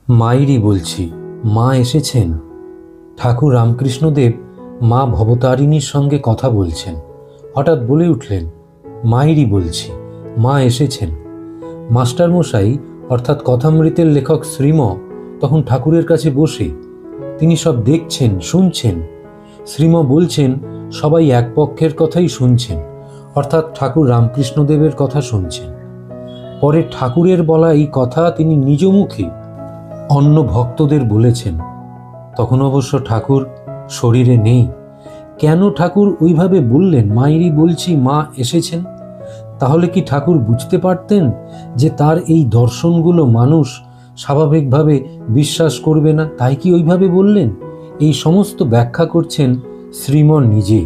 মায়েরই বলছি, মা এসেছেন। ঠাকুর রামকৃষ্ণদেব মা ভবতারিণীর সঙ্গে কথা বলছেন। হঠাৎ বলে উঠলেন, মায়েরই বলছি, মা এসেছেন। মাস্টারমশাই অর্থাৎ কথামৃতের লেখক শ্রীম তখন ঠাকুরের কাছে বসে তিনি সব দেখছেন, শুনছেন। শ্রীম বলছেন সবাই এক পক্ষের কথাই শুনছেন, অর্থাৎ ঠাকুর রামকৃষ্ণদেবের কথা শুনছেন। পরে ঠাকুরের বলা এই কথা তিনি নিজ মুখে অন্য ভক্তদের বলেছেন। তখন অবশ্য ঠাকুর শরীরে নেই। কেন ঠাকুর ওইভাবে বললেন, মায়েরই বলছি, মা এসেছেন? তাহলে কি ঠাকুর বুঝতে পারতেন যে তার এই দর্শনগুলো মানুষ স্বাভাবিকভাবে বিশ্বাস করবে না, তাই কি ওইভাবে বললেন? এই সমস্ত ব্যাখ্যা করছেন শ্রীমন নিজে।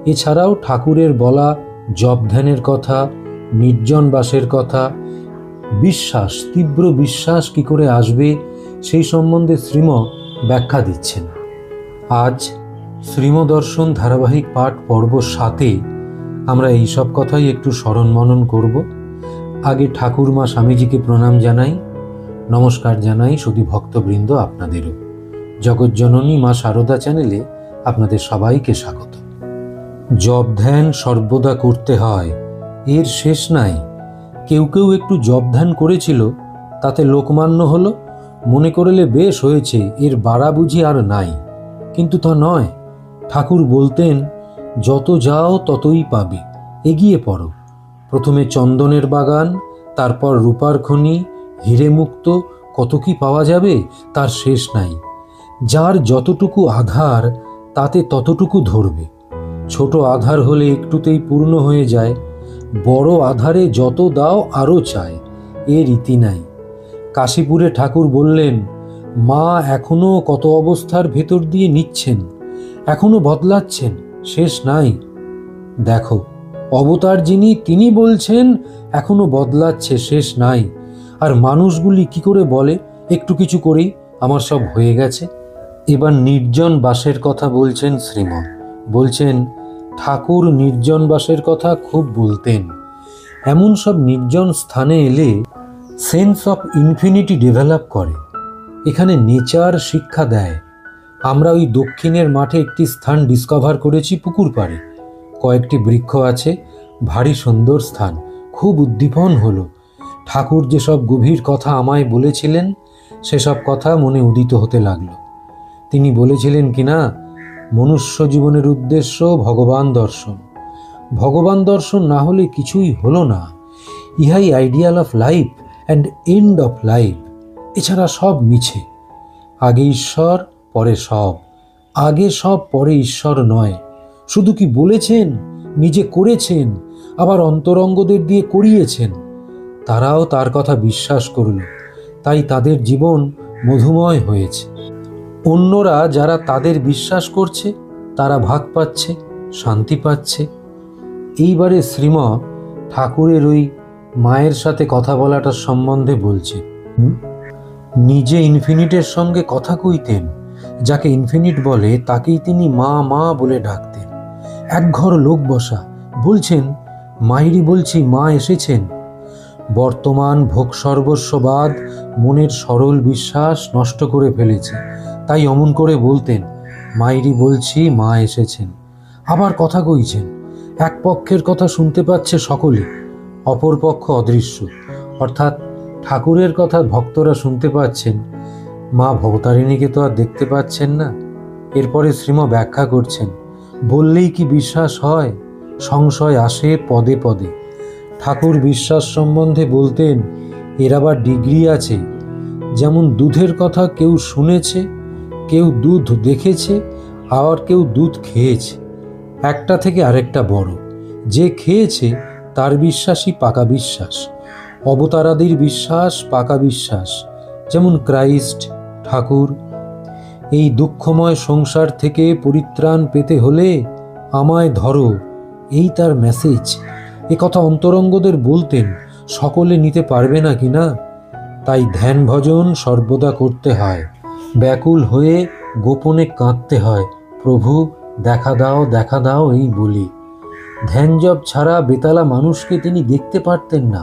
এছাড়াও ঠাকুরের বলা জপ ধ্যানের কথা, নির্জন বাসের কথা, বিশ্বাস, তীব্র বিশ্বাস কি করে আসবে সেই সম্বন্ধে শ্রীম ব্যাখ্যা দিচ্ছেন। আজ শ্রীম দর্শন ধারাবাহিক পাঠ পর্ব 7-এ আমরা এই সব কথাই একটু স্মরণ মনন করব। আগে ঠাকুরমা স্বামীজিকে প্রণাম জানাই, নমস্কার জানাই শুধু ভক্তবৃন্দ আপনাদেরও। জগজ্জননী মা শারদা চ্যানেলে আপনাদের সবাইকে স্বাগত। জপ ধ্যান সর্বদা করতে হয়, এর শেষ নাই। কেউ কেউ একটু জপ ধ্যান করেছিল, তাতে লোকমান্য হলো, মনে করলে বেশ হয়েছে, এর বাড়া বুঝি আর নাই। কিন্তু তা নয়। ঠাকুর বলতেন, যত যাও ততই পাবে, এগিয়ে পড়ো। প্রথমে চন্দনের বাগান, তারপর রূপার খনি, হিরে মুক্ত, কত কি পাওয়া যাবে তার শেষ নাই। যার যতটুকু আধার তাতে ততটুকু ধরবে। ছোট আধার হলে একটুতেই পূর্ণ হয়ে যায়, বড় আধারে যত দাও আরও চায়, এর রীতি নাই। কাশীপুরে ঠাকুর বললেন, মা এখনো কত অবস্থার ভেতর দিয়ে নিচ্ছেন, এখনো বদলাচ্ছেন, শেষ নাই। দেখো, অবতার যিনি তিনি বলছেন এখনো বদলাচ্ছে, শেষ নাই। আর মানুষগুলি কি করে বলে, একটু কিছু করেই আমার সব হয়ে গেছে। এবার নির্জন বাসের কথা বলছেন শ্রীমন। বলছেন ঠাকুর নির্জন বাসের কথা খুব বলতেন। এমন সব নির্জন স্থানে এলে সেন্স অফ ইনফিনিটি ডেভেলপ করে। এখানে নেচার শিক্ষা দেয়। আমরা ওই দক্ষিণের মাঠে একটি স্থান ডিসকভার করেছি, পুকুর পাড়ে কয়েকটি বৃক্ষ আছে, ভারী সুন্দর স্থান। খুব উদ্দীপন হলো। ঠাকুর যেসব গভীর কথা আমায় বলেছিলেন সেসব কথা মনে উদিত হতে লাগলো। তিনি বলেছিলেন কিনা, মনুষ্য জীবনের উদ্দেশ্য ভগবান দর্শন। ভগবান দর্শন না হলে কিছুই হলো না। ইহাই ideal of life and end of life. এছাড়া সব মিছে। আগে ঈশ্বর, পরে সব। আগে সব, পরে ঈশ্বর নয়। শুধু কি বলেছেন, নিজে করেছেন, আবার অন্তরঙ্গদের দিয়ে করিয়েছেন। তারাও তার কথা বিশ্বাস করল, তাই তাদের জীবন মধুময় হয়েছে। অন্যরা যারা তাদের বিশ্বাস করছে তারা ভাগ পাচ্ছে, শান্তি পাচ্ছে। এইবারে শ্রীম ঠাকুরের ওই মায়ের সাথে কথা বলাটার সম্বন্ধে বলছে। নিজে ইনফিনিটের সঙ্গে কথা কইতেন। যাকে ইনফিনিট বলে তাকেই তিনি মা মা বলে ডাকতেন। একঘর লোক বসা। বলছেন, মায়েরই বলছি, মা এসেছেন। বর্তমান ভোগ সর্বস্ববাদ মনের সরল বিশ্বাস নষ্ট করে ফেলেছে, তাই অমন করে বলতেন, মায়েরই বলছি, মা এসেছেন। আবার কথা কইছেন। এক পক্ষের কথা শুনতে পাচ্ছে সকলে, অপর পক্ষ অদৃশ্য, অর্থাৎ ঠাকুরের কথা ভক্তরা শুনতে পাচ্ছেন, মা ভবতারিণীকে তো আর দেখতে পাচ্ছেন না। এরপরে শ্রীম ব্যাখ্যা করছেন, বললেই কি বিশ্বাস হয়? সংশয় আসে পদে পদে। ঠাকুর বিশ্বাস সম্বন্ধে বলতেন, এর আবার ডিগ্রি আছে। যেমন দুধের কথা কেউ শুনেছে, কেউ দুধ দেখেছে, আবার কেউ দুধ খেয়েছে। একটা থেকে আরেকটা বড়। যে খেয়েছে তার বিশ্বাসই পাকা বিশ্বাস। অবতারাদির বিশ্বাস পাকা বিশ্বাস, যেমন ক্রাইস্ট, ঠাকুর। এই দুঃখময় সংসার থেকে পরিত্রাণ পেতে হলে আমায় ধরো, এই তার মেসেজ। এ কথা অন্তরঙ্গদের বলতেন, সকলে নিতে পারবে না কিনা। তাই ধ্যান ভজন সর্বদা করতে হয়। ব্যাকুল হয়ে গোপনে কাঁদতে হয়, প্রভু দেখা দাও, দেখা দাও, এই বলি। ধ্যান জপ ছাড়া বেতালা মানুষকে তিনি দেখতে পারতেন না।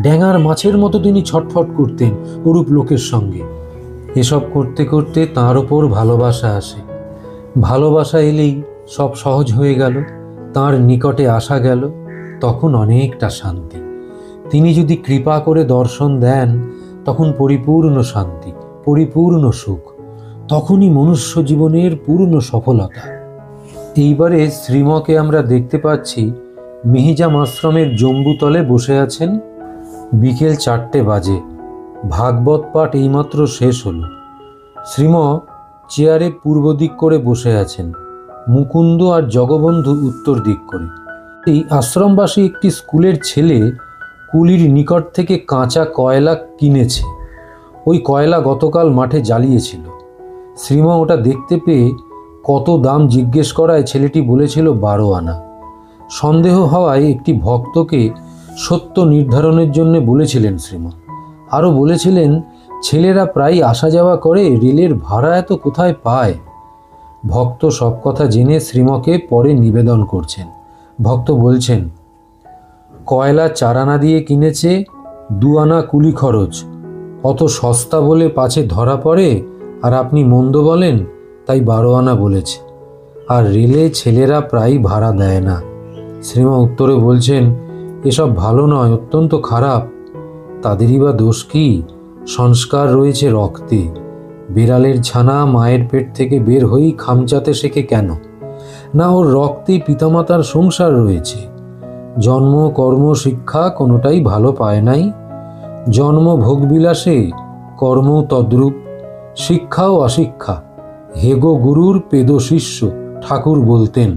ড্যাঙার মাছের মতো তিনি ছটফট করতেন ওরূপ লোকের সঙ্গে। এসব করতে করতে তাঁর ওপর ভালোবাসা আসে। ভালোবাসা এলেই সব সহজ হয়ে গেল, তাঁর নিকটে আসা গেল, তখন অনেকটা শান্তি। তিনি যদি কৃপা করে দর্শন দেন, তখন পরিপূর্ণ শান্তি, পরিপূর্ণ সুখ, তখনই মনুষ্য জীবনের পূর্ণ সফলতা। এইবারে শ্রীমকে আমরা দেখতে পাচ্ছি মিহিজাম আশ্রমের জম্বুতলে বসে আছেন। বিকেল 4টে বাজে, ভাগবত পাঠ এইমাত্র শেষ হলো। শ্রীম চেয়ারে পূর্ব দিক করে বসে আছেন, মুকুন্দ আর জগবন্ধু উত্তর দিক করে। এই আশ্রমবাসী একটি স্কুলের ছেলে কুলির নিকট থেকে কাঁচা কয়লা কিনেছে। ওই কয়লা গতকাল মাঠে জ্বালিয়েছিল। শ্রীম ওটা দেখতে পেয়ে কত দাম জিজ্ঞেস করায় ছেলেটি বলেছিল 12 আনা। সন্দেহ হওয়ায় একটি ভক্তকে সত্য নির্ধারণের জন্য বলেছিলেন শ্রীম। আরও বলেছিলেন, ছেলেরা প্রায় আসা যাওয়া করে, রেলের ভাড়া এত কোথায় পায়। ভক্ত সব কথা জেনে শ্রীমকে পরে নিবেদন করছেন। ভক্ত বলছেন, কয়লা 4 আনা দিয়ে কিনেছে, 2 আনা কুলি খরচ। অত সস্তা বলে পাছে ধরা পড়ে, আর আপনি মন্দ বলেন, তাই 12 আনা বলেছে। আর রেলে ছেলেরা প্রায় ভাড়া দেয় না। শ্রীমা উত্তরে বলছেন, এসব ভালো নয়, অত্যন্ত খারাপ। তাদেরই বা দোষ কি? সংস্কার রয়েছে রক্তে। বিড়ালের ছানা মায়ের পেট থেকে বের হয়েই খামচাতে শেখে কেন? না, ওর রক্তে পিতামাতার সংসার রয়েছে। জন্ম, কর্ম, শিক্ষা কোনোটাই ভালো পায় নাই। জন্ম ভোগবিলাসে, কর্ম তদ্রূপ, শিক্ষাও অশিক্ষা। হেগো গুরুর পেদ শিষ্য, ঠাকুর বলতেন।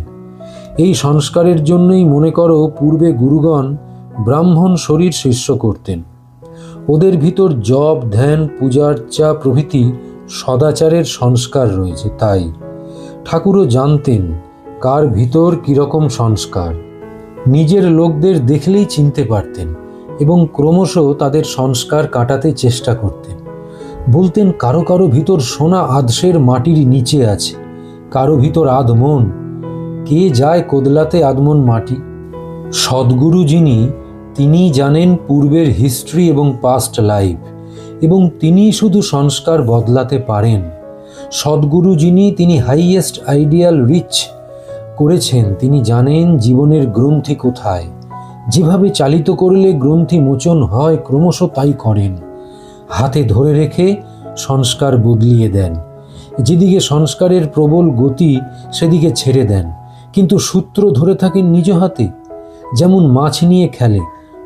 এই সংস্কারের জন্যই মনে করো পূর্বে গুরুগণ ব্রাহ্মণ শরীর শিষ্য করতেন। ওদের ভিতর জপ, ধ্যান, পূজার্চা প্রভৃতি সদাচারের সংস্কার রয়েছে। তাই ঠাকুরও জানতেন কার ভিতর কীরকম সংস্কার। নিজের লোকদের দেখলেই চিনতে পারতেন এবং ক্রমশ তাদের সংস্কার কাটাতে চেষ্টা করতেন। বলতেন, কারো কারো ভিতর সোনা আধসের মাটির নিচে আছে, কারো ভিতর আধমন। কে যায় কোদলাতে আধমন মাটি? সদ্গুরু যিনি, তিনি জানেন পূর্বের হিস্ট্রি এবং পাস্ট লাইফ, এবং তিনি শুধু সংস্কার বদলাতে পারেন। সদ্গুরু যিনি, তিনি হাইয়েস্ট আইডিয়াল রিচ করেছেন। তিনি জানেন জীবনের গ্রন্থি কোথায়, যেভাবে চালিত করলে গ্রন্থি মোচন হয় ক্রমশ তাই করেন। হাতে ধরে রেখে সংস্কার বদলিয়ে দেন। যেদিকে সংস্কারের প্রবল গতি সেদিকে ছেড়ে দেন, কিন্তু সূত্র ধরে থাকেন নিজ হাতে। যেমন মাছ নিয়ে খেলে,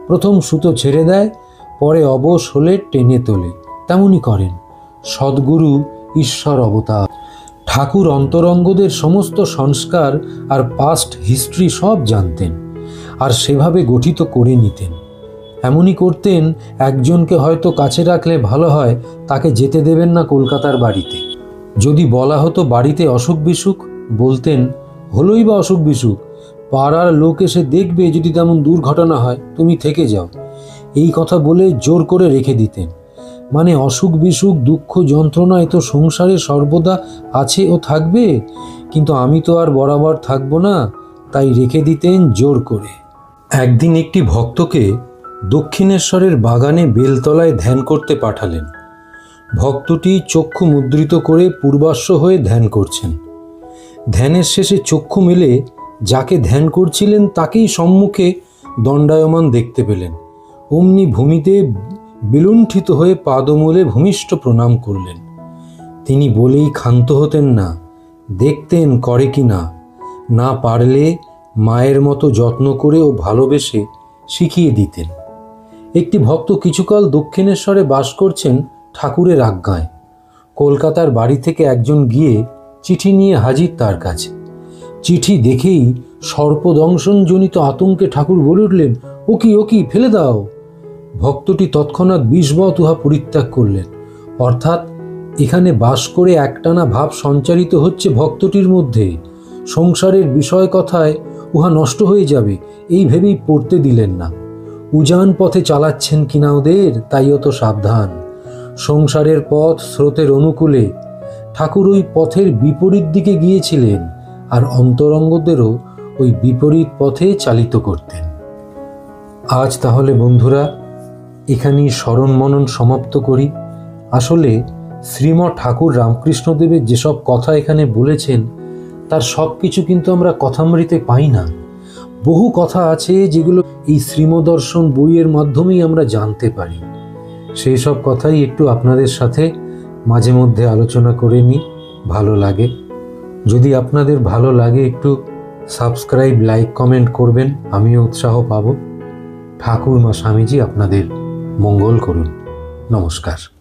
প্রথম সুতো ছেড়ে দেয়, পরে অবশ হলে টেনে তোলে। তেমনই করেন সদ্গুরু, ঈশ্বর অবতার। ঠাকুর অন্তরঙ্গদের সমস্ত সংস্কার আর পাস্ট হিস্ট্রি সব জানতেন, আর সেভাবে গঠিত করে নিতেন। এমনই করতেন, একজনকে হয়তো কাছে রাখলে ভালো হয়, তাকে যেতে দেবেন না কলকাতার বাড়িতে। যদি বলা হতো বাড়িতে অসুখ বিসুখ, বলতেন, হলোই বা অসুখ বিসুখ, পাড়ার লোক এসে দেখবে, যদি তেমন দুর্ঘটনা হয় তুমি থেকে যাও। এই কথা বলে জোর করে রেখে দিতেন। মানে অসুখ বিসুখ, দুঃখ, যন্ত্রণা এ তো সংসারে সর্বদা আছে ও থাকবে, কিন্তু আমি তো আর বরাবর থাকবো না, তাই রেখে দিতেন জোর করে। একদিন একটি ভক্তকে দক্ষিণেশ্বরের বাগানে বেলতলায় ধ্যান করতে পাঠালেন। ভক্তটি চক্ষু মুদ্রিত করে পূর্বাশ্ব হয়ে ধ্যান করছেন। ধ্যানের শেষে চক্ষু মেলে যাকে ধ্যান করছিলেন তাকেই সম্মুখে দণ্ডায়মান দেখতে পেলেন। অমনি ভূমিতে বিলুণ্ঠিত হয়ে পাদমূলে ভূমিষ্ঠ প্রণাম করলেন। তিনি বলেই ক্ষান্ত হতেন না, দেখতেন করে কি না। না পারলে মায়ের মতো যত্ন করে ও ভালোবেসে শিখিয়ে দিতেন। একটি ভক্ত কিছুকাল দক্ষিণেশ্বরে বাস করছেন ঠাকুরের আজ্ঞায়। কলকাতার বাড়ি থেকে একজন গিয়ে চিঠি নিয়ে হাজির তার কাছে। চিঠি দেখেই সর্পদংশনজনিত আতঙ্কে ঠাকুর বলে উঠলেন, ও কি ফেলে দাও। ভক্তটি তৎক্ষণাৎ বিষবৎ উহা পরিত্যাগ করলেন। অর্থাৎ এখানে বাস করে একটানা ভাব সঞ্চারিত হচ্ছে ভক্তটির মধ্যে। সংসারের বিষয় কথায় উহা নষ্ট হয়ে যাবে, এই ভেবেই পড়তে দিলেন না। উজান পথে চালাচ্ছেন কিনা ওদের, তাই অত সাবধান। সংসারের পথ স্রোতের অনুকূলে, ঠাকুর ওই পথের বিপরীত দিকে গিয়েছিলেন, আর অন্তরঙ্গদেরও ওই বিপরীত পথে চালিত করতেন। আজ তাহলে বন্ধুরা এখানেই স্মরণ মনন সমাপ্ত করি। আসলে শ্রীমৎ ঠাকুর রামকৃষ্ণদেবের যেসব কথা এখানে বলেছেন তার সব কিছু কিন্তু আমরা কথামৃতে পাই না। বহু কথা আছে যেগুলো এই শ্রীমদর্শন বইয়ের মাধ্যমেই আমরা জানতে পারি। সেই সব কথাই একটু আপনাদের সাথে মাঝে মধ্যে আলোচনা করে নিই, ভালো লাগে। যদি আপনাদের ভালো লাগে একটু সাবস্ক্রাইব, লাইক, কমেন্ট করবেন, আমিও উৎসাহ পাব। ঠাকুর মা স্বামীজি আপনাদের মঙ্গল করুন। নমস্কার।